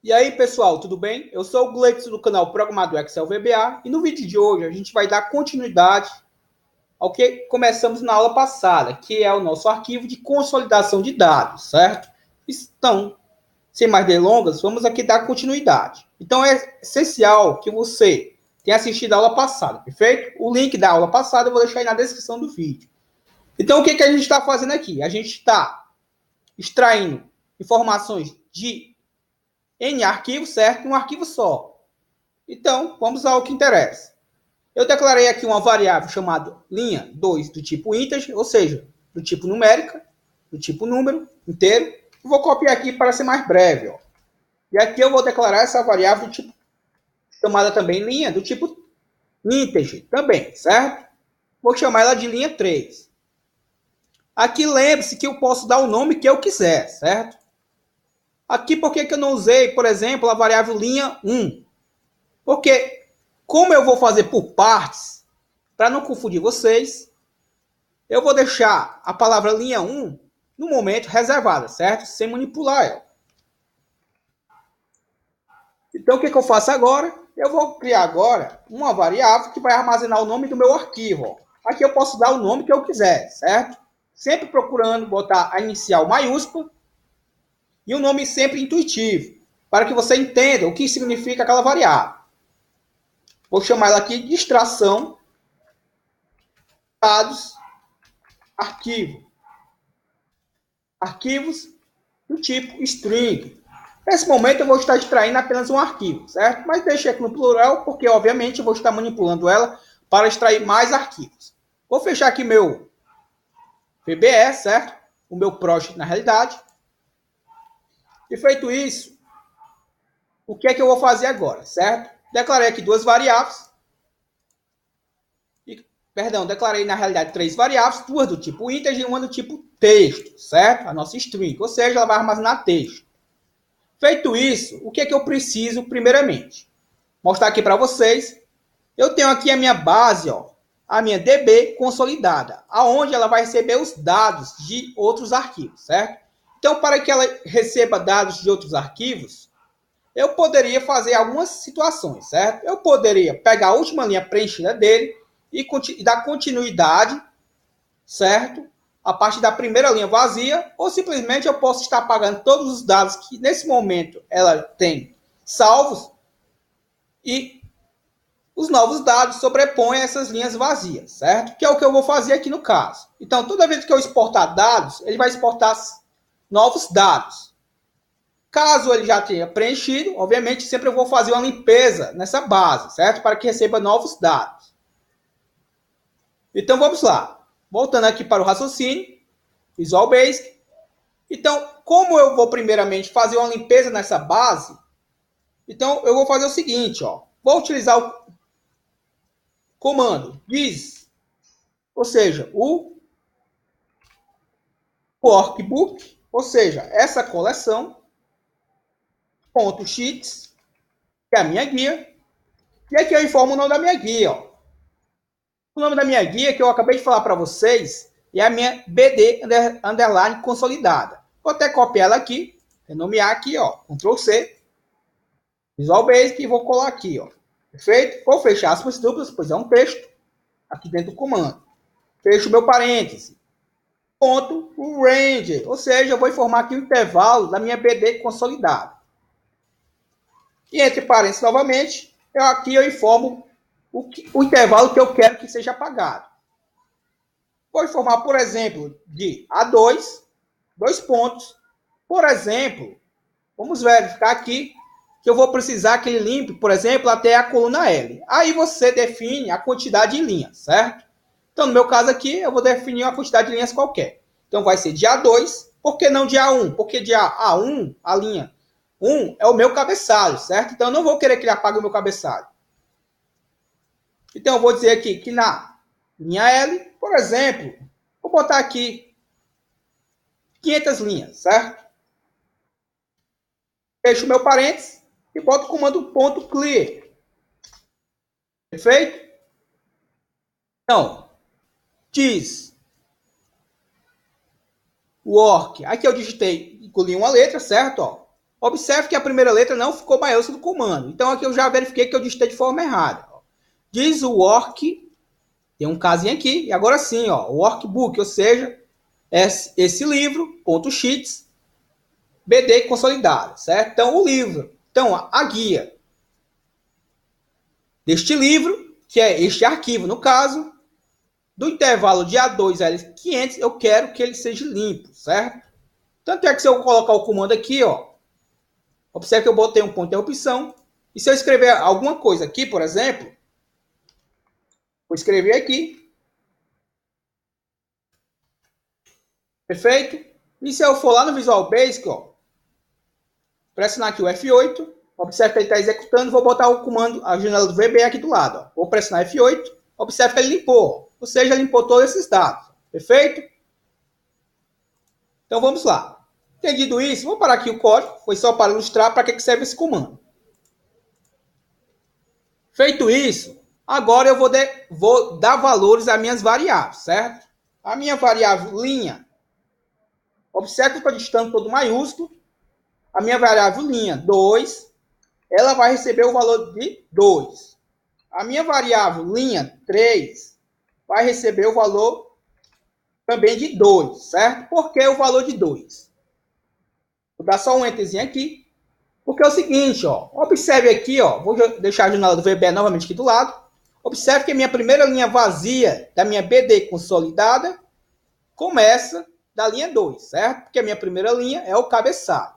E aí, pessoal, tudo bem? Eu sou o Gleitson do canal Programador Excel VBA e no vídeo de hoje a gente vai dar continuidade ao que começamos na aula passada, que é o nosso arquivo de consolidação de dados, certo? Então, sem mais delongas, vamos aqui dar continuidade. Então, é essencial que você tenha assistido a aula passada, perfeito? O link da aula passada eu vou deixar aí na descrição do vídeo. Então, o que a gente está fazendo aqui? A gente está extraindo informações de N arquivos, certo? Um arquivo só. Então, vamos ao que interessa. Eu declarei aqui uma variável chamada linha 2 do tipo integer, ou seja, do tipo numérica, do tipo número inteiro. Eu vou copiar aqui para ser mais breve. Ó. E aqui eu vou declarar essa variável do tipo, chamada também linha do tipo integer, também, certo? Vou chamar ela de linha 3. Aqui lembre-se que eu posso dar o nome que eu quiser, certo? Aqui por que eu não usei, por exemplo, a variável linha 1? Porque como eu vou fazer por partes, para não confundir vocês, eu vou deixar a palavra linha 1 no momento reservada, certo? Sem manipular ela. Então o que eu faço agora? Eu vou criar agora uma variável que vai armazenar o nome do meu arquivo. Aqui eu posso dar o nome que eu quiser, certo? Sempre procurando botar a inicial maiúscula e um nome sempre intuitivo, para que você entenda o que significa aquela variável. Vou chamar ela aqui de extração dados arquivo. Arquivos do tipo string. Nesse momento eu vou estar extraindo apenas um arquivo, certo? Mas deixei aqui no plural, porque obviamente eu vou estar manipulando ela para extrair mais arquivos. Vou fechar aqui meu VBE, certo? O meu project na realidade. E feito isso, o que é que eu vou fazer agora, certo? Declarei aqui duas variáveis. Declarei na realidade três variáveis, duas do tipo integer e uma do tipo texto, certo? A nossa string, ou seja, ela vai armazenar texto. Feito isso, o que é que eu preciso primeiramente? Mostrar aqui para vocês. Eu tenho aqui a minha base, ó, a minha DB consolidada, aonde ela vai receber os dados de outros arquivos, certo? Então, para que ela receba dados de outros arquivos, eu poderia fazer algumas situações, certo? Eu poderia pegar a última linha preenchida dele e dar continuidade, certo? A partir da primeira linha vazia, ou simplesmente eu posso estar apagando todos os dados que nesse momento ela tem salvos e os novos dados sobrepõem essas linhas vazias, certo? Que é o que eu vou fazer aqui no caso. Então, toda vez que eu exportar dados, ele vai exportar novos dados. Caso ele já tenha preenchido, obviamente sempre eu vou fazer uma limpeza nessa base, certo? Para que receba novos dados. Então, vamos lá. Voltando aqui para o raciocínio, Visual Basic. Então, como eu vou primeiramente fazer uma limpeza nessa base, então eu vou fazer o seguinte, ó. Vou utilizar o comando diz, ou seja, o workbook, ou seja, essa coleção, ponto sheets, que é a minha guia, e aqui eu informo o nome da minha guia, ó. O nome da minha guia que eu acabei de falar para vocês é a minha BD underline consolidada. Vou até copiar ela aqui, renomear aqui, ó, Ctrl C, Visual Basic e vou colar aqui, ó. Perfeito? Vou fechar aspas duplas, pois é um texto aqui dentro do comando. Fecho meu parêntese. Ponto o range, ou seja, eu vou informar aqui o intervalo da minha BD consolidada. E entre parênteses novamente, aqui eu informo o intervalo que eu quero que seja apagado. Vou informar, por exemplo, de A2, dois pontos. Por exemplo, vamos verificar aqui que eu vou precisar que ele limpe, por exemplo, até a coluna L. Aí você define a quantidade de linhas, certo? Então, no meu caso aqui, eu vou definir uma quantidade de linhas qualquer. Então, vai ser de A2, por que não de A1? Porque de A1, a linha 1 é o meu cabeçalho, certo? Então, eu não vou querer que ele apague o meu cabeçalho. Então, eu vou dizer aqui que na linha L, por exemplo, vou botar aqui 500 linhas, certo? Fecho o meu parênteses e boto o comando ponto .clear. Perfeito? Então, diz work. Aqui eu digitei, engoli uma letra, certo? Ó. Observe que a primeira letra não ficou maiúscula do comando. Então aqui eu já verifiquei que eu digitei de forma errada. Diz o work, tem um casinho aqui, e agora sim, ó, o workbook, ou seja, esse livro, ponto sheets, BD consolidado, certo? Então o livro, então a guia deste livro, que é este arquivo no caso, do intervalo de A2 a L500, eu quero que ele seja limpo, certo? Tanto é que se eu colocar o comando aqui, ó, observe que eu botei um ponto de interrupção, e se eu escrever alguma coisa aqui, por exemplo, vou escrever aqui, perfeito? E se eu for lá no Visual Basic, ó, pressionar aqui o F8, observe que ele está executando, vou botar o comando, a janela do VB aqui do lado, ó. Vou pressionar F8, observe que ele limpou, ou seja, limpou todos esses dados, perfeito? Então vamos lá. Entendido isso, vou parar aqui o código, foi só para ilustrar para que serve esse comando. Feito isso, agora eu vou dar valores às minhas variáveis, certo? A minha variável linha, observe que eu estou digitando todo maiúsculo. A minha variável linha 2, ela vai receber o valor de 2. A minha variável linha 3 vai receber o valor também de 2, certo? Por que o valor de 2? Vou dar só um enterzinho aqui. Porque é o seguinte, ó, observe aqui, ó, vou deixar a janela do VBA novamente aqui do lado. Observe que a minha primeira linha vazia da minha BD consolidada começa da linha 2, certo? Porque a minha primeira linha é o cabeçalho.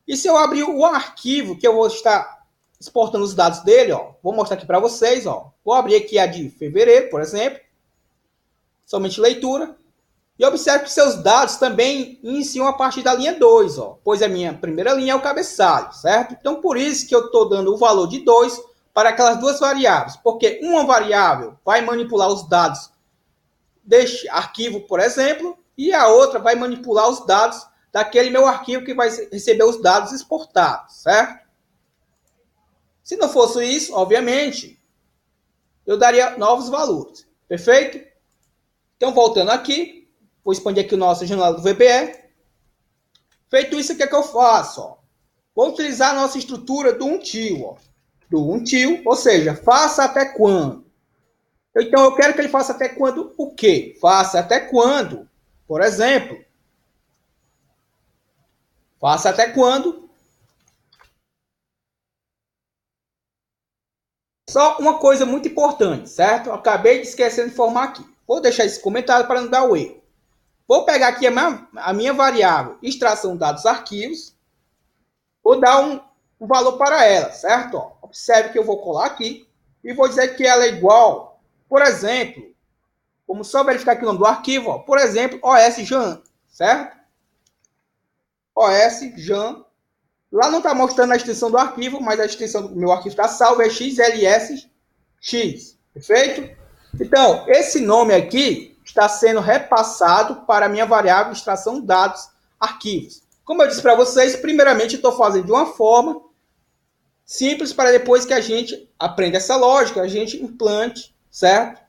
E se eu abrir o arquivo que eu vou estar exportando os dados dele, ó, vou mostrar aqui para vocês, ó. Vou abrir aqui a de fevereiro, por exemplo, somente leitura. E observe que seus dados também iniciam a partir da linha 2, ó, pois a minha primeira linha é o cabeçalho, certo? Então, por isso que eu estou dando o valor de 2 para aquelas duas variáveis, porque uma variável vai manipular os dados deste arquivo, por exemplo, e a outra vai manipular os dados daquele meu arquivo que vai receber os dados exportados, certo? Se não fosse isso, obviamente, eu daria novos valores, perfeito? Então, voltando aqui, vou expandir aqui o nosso janela do VBE. Feito isso, o que é que eu faço? Ó? Vou utilizar a nossa estrutura do until. Ó. Do until, ou seja, faça até quando. Então, eu quero que ele faça até quando o quê? Faça até quando, por exemplo, faça até quando. Só uma coisa muito importante, certo? Eu acabei de esquecer de informar aqui. Vou deixar esse comentário para não dar o erro. Vou pegar aqui a minha variável extração dados arquivos. Vou dar um valor para ela, certo? Ó, observe que eu vou colar aqui e vou dizer que ela é igual, por exemplo, vamos só verificar aqui o nome do arquivo, ó, por exemplo, OSJAN, certo? OSJAN. Lá não está mostrando a extensão do arquivo, mas a extensão do meu arquivo está salva, é XLSX, perfeito? Então, esse nome aqui está sendo repassado para a minha variável extração dados arquivos. Como eu disse para vocês, primeiramente estou fazendo de uma forma simples para depois que a gente aprenda essa lógica, a gente implante, certo?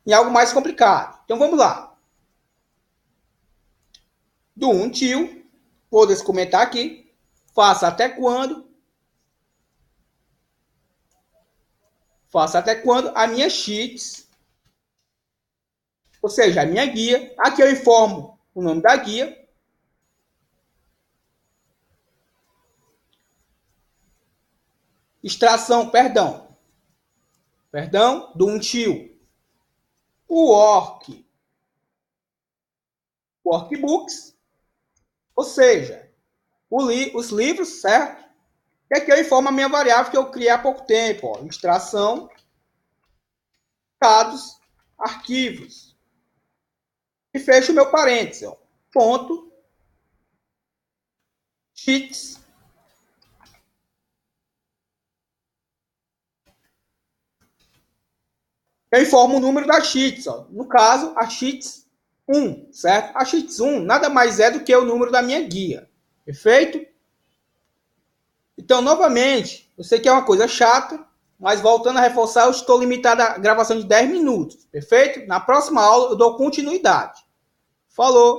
Em algo mais complicado. Então vamos lá. Do until, vou descomentar aqui, faça até quando, a minha sheets, ou seja, a minha guia. Aqui eu informo o nome da guia. Extração, perdão, do until. O workbooks, ou seja, os livros, certo? E aqui eu informo a minha variável que eu criei há pouco tempo, ó, extração, dados, arquivos. E fecho o meu parênteses, ó, ponto, sheets. Eu informo o número da sheets, ó. No caso, a sheets 1, certo? A sheets 1 nada mais é do que o número da minha guia, perfeito? Então, novamente, eu sei que é uma coisa chata, mas voltando a reforçar, eu estou limitado à gravação de 10 minutos, perfeito? Na próxima aula eu dou continuidade. Falou!